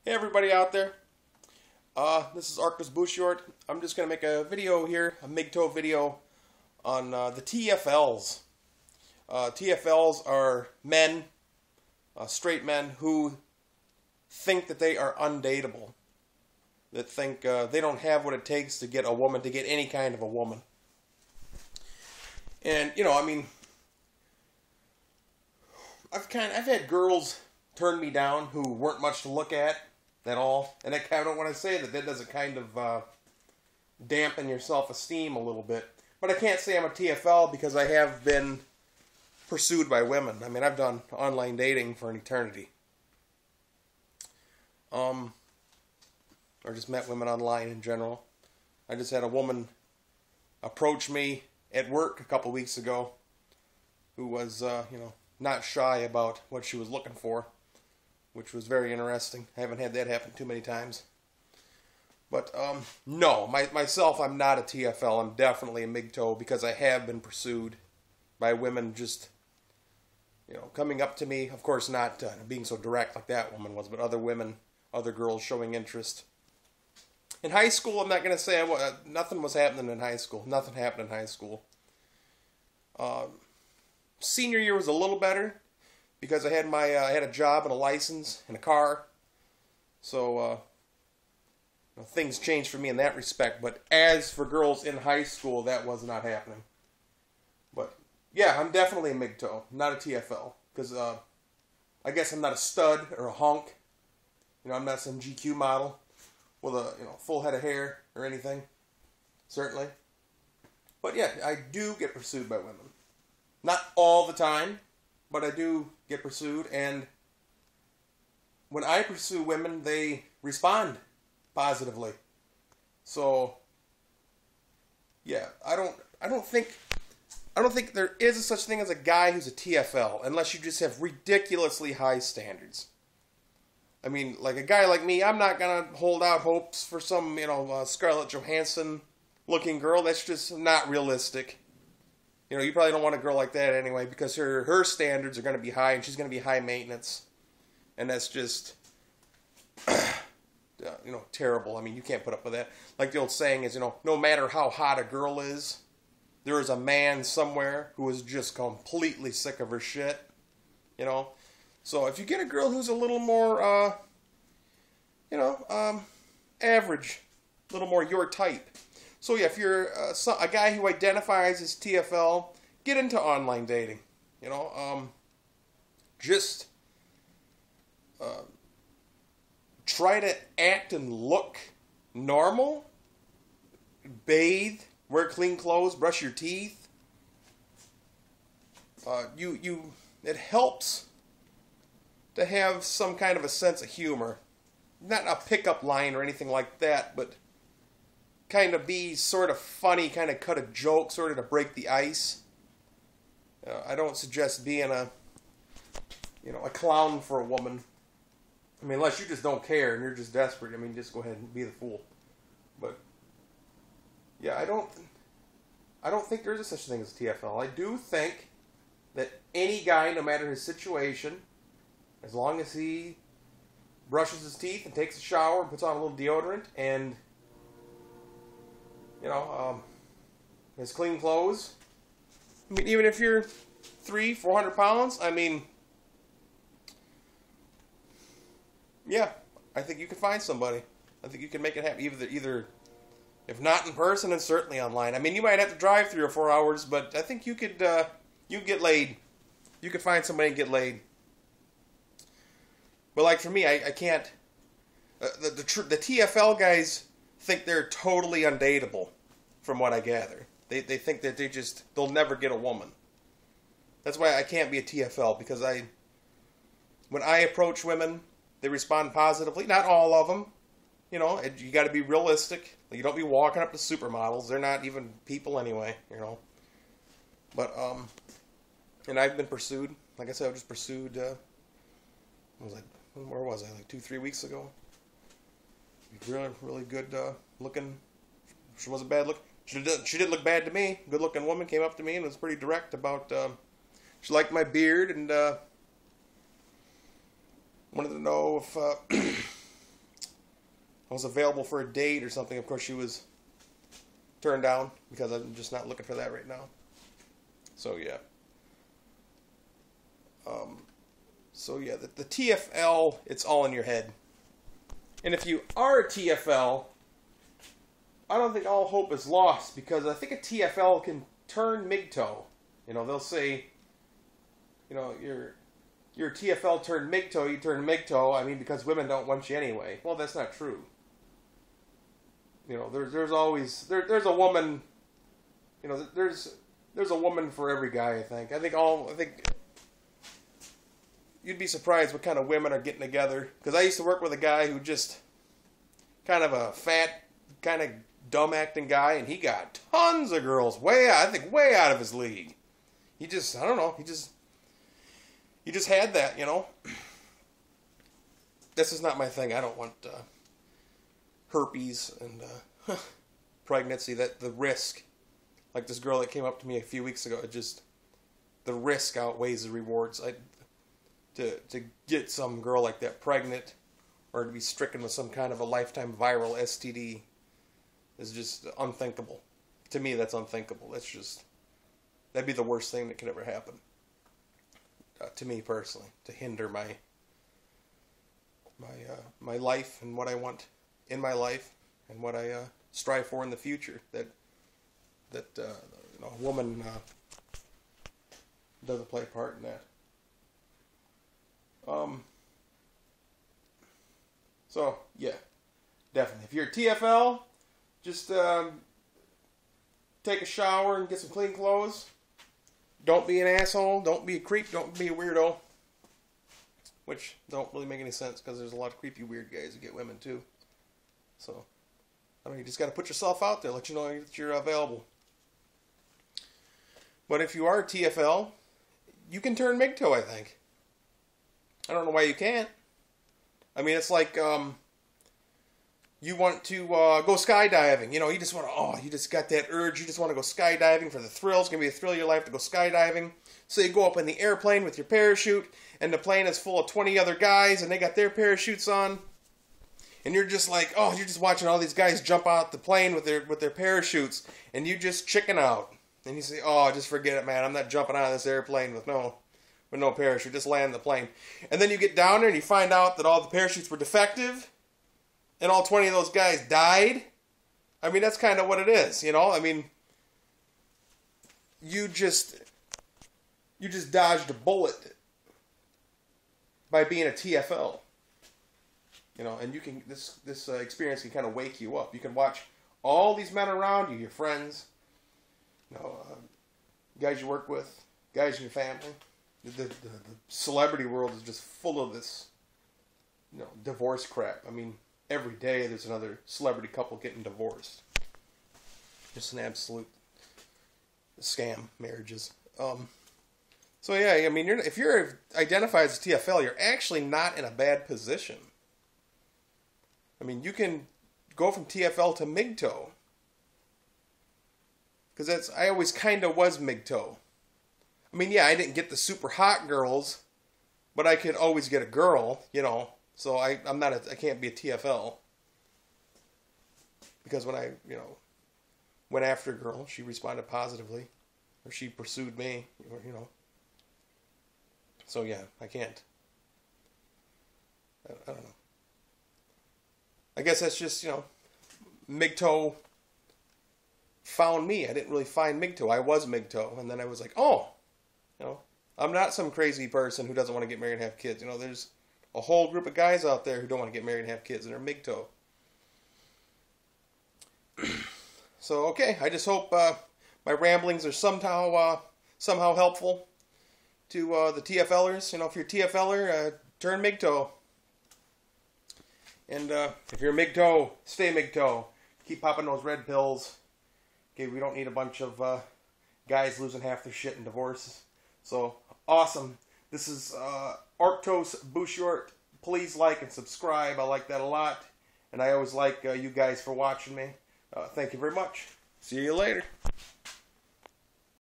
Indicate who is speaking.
Speaker 1: Hey everybody out there, this is Arcus Bouchard. I'm just going to make a video here, a MGTOW video on the TFLs. TFLs are men, straight men who think that they are undateable. That think they don't have what it takes to get a woman, to get any kind of a woman. And, you know, I mean, I've had girls turn me down who weren't much to look at all. And I don't want to say that doesn't kind of dampen your self-esteem a little bit. But I can't say I'm a TFL because I have been pursued by women. I mean, I've done online dating for an eternity. Or just met women online in general. I just had a woman approach me at work a couple weeks ago who was, you know, not shy about what she was looking for, which was very interesting. I haven't had that happen too many times. But, no, myself, I'm not a TFL. I'm definitely a MGTOW because I have been pursued by women just, you know, coming up to me. Of course, not being so direct like that woman was, but other women, other girls showing interest. In high school, I'm not going to say nothing was happening in high school. Nothing happened in high school. Senior year was a little better because I had I had a job and a license and a car. So you know, things changed for me in that respect. But as for girls in high school, that was not happening. But yeah, I'm definitely a MGTOW, not a TFL, because I guess I'm not a stud or a hunk. You know, I'm not some GQ model with a full head of hair or anything, certainly. But yeah, I do get pursued by women. Not all the time, but I do get pursued, and when I pursue women, they respond positively. So yeah, I don't think there is a such thing as a guy who's a TFL unless you just have ridiculously high standards. I mean, like a guy like me, I'm not going to hold out hopes for some, Scarlett Johansson looking girl. That's just not realistic. You know, you probably don't want a girl like that anyway because her standards are going to be high and she's going to be high maintenance. And that's just, terrible. I mean, you can't put up with that. Like the old saying is, no matter how hot a girl is, there is a man somewhere who is just completely sick of her shit. So if you get a girl who's a little more, average, a little more your type. So yeah, if you're a guy who identifies as TFL, get into online dating. Just try to act and look normal. Bathe, wear clean clothes, brush your teeth. It helps to have some kind of a sense of humor. Not a pickup line or anything like that, but kind of be sort of funny, kind of cut a joke, sort of to break the ice. I don't suggest being a clown for a woman. I mean, unless you just don't care and you're just desperate. I mean, just go ahead and be the fool. But yeah, I don't think there's a such thing as TFL. I do think that any guy, no matter his situation, as long as he brushes his teeth and takes a shower and puts on a little deodorant and, has clean clothes. I mean, even if you're 300-400 pounds, I mean, yeah, I think you can find somebody. I think you can make it happen. Either if not in person, and certainly online. I mean, you might have to drive 3 or 4 hours, but I think you could get laid. You could find somebody and get laid. But like for me, I can't. The TFL guys think they're totally undateable, from what I gather. They think that they'll never get a woman. That's why I can't be a TFL, because when I approach women, they respond positively. Not all of them. You got to be realistic. You don't be walking up to supermodels. They're not even people anyway, But, and I've been pursued. Like I said, I was just pursued, where was I? Like 2-3 weeks ago. Really, really good looking. She wasn't bad looking. She didn't look bad to me. Good looking woman came up to me and was pretty direct about. She liked my beard and wanted to know if I was available for a date or something. Of course, she was turned down because I'm just not looking for that right now. So yeah. The TFL, it's all in your head. And if you are a TFL, I don't think all hope is lost, because I think a TFL can turn MGTOW. You know, they'll say, you know, you're a TFL turned MGTOW, you turn MGTOW, I mean, because women don't want you anyway. Well, that's not true. You know, there's always, there's a woman, you know, there's a woman for every guy, I think. I think you'd be surprised what kind of women are getting together. Because I used to work with a guy who just, kind of a fat, kind of dumb acting guy, and he got tons of girls, way out of his league. He just, I don't know, he just had that, you know. This is not my thing. I don't want herpes and pregnancy. That the risk, like this girl that came up to me a few weeks ago, the risk outweighs the rewards. To get some girl like that pregnant, or to be stricken with some kind of a lifetime viral STD, is just unthinkable. To me, that's unthinkable. That'd be the worst thing that could ever happen. To me personally, to hinder my life and what I want in my life and what I strive for in the future. That you know, a woman doesn't play a part in that. So yeah, definitely. If you're a TFL, just take a shower and get some clean clothes. Don't be an asshole. Don't be a creep. Don't be a weirdo. Which don't really make any sense, because there's a lot of creepy weird guys who get women too. So, I mean, you just got to put yourself out there. Let you know that you're available. But if you are a TFL, you can turn MGTOW, I think. I don't know why you can't. I mean, it's like you want to go skydiving. You know, you just want to, you just got that urge. You just want to go skydiving for the thrill. It's going to be a thrill of your life to go skydiving. So you go up in the airplane with your parachute, and the plane is full of 20 other guys, and they got their parachutes on. And you're just like, you're just watching all these guys jump out the plane with their parachutes, and you just chicken out. And you say, just forget it, man. I'm not jumping out of this airplane with no parachute. Just land the plane. And then you get down there and you find out that all the parachutes were defective, and all 20 of those guys died. I mean, that's kind of what it is, you know? I mean, you just dodged a bullet by being a TFL. You know, and you can, this experience can kind of wake you up. You can watch all these men around you, your friends, you know, guys you work with, guys in your family. The celebrity world is just full of this, you know, divorce crap. I mean, every day there's another celebrity couple getting divorced. Just an absolute scam, marriages. So yeah, I mean, if you're identified as a TFL, you're actually not in a bad position. I mean, you can go from TFL to MGTOW. Because I always kind of was MGTOW. I mean, yeah, I didn't get the super hot girls, but I could always get a girl, you know. So I can't be a TFL. Because when I, you know, went after a girl, she responded positively. Or she pursued me, you know. So yeah, I can't. I don't know. I guess that's just, you know, MGTOW found me. I didn't really find MGTOW. I was MGTOW. And then I was like, you know, I'm not some crazy person who doesn't want to get married and have kids. You know, there's a whole group of guys out there who don't want to get married and have kids, and they're MGTOW. So, okay, I just hope my ramblings are somehow helpful to the TFLers. You know, if you're a TFLer, turn MGTOW. And if you're MGTOW, stay MGTOW. Keep popping those red pills. Okay, we don't need a bunch of guys losing half their shit in divorces. So, awesome. This is Arctos Bouchard. Please like and subscribe. I like that a lot. And I always like you guys for watching me. Thank you very much. See you later.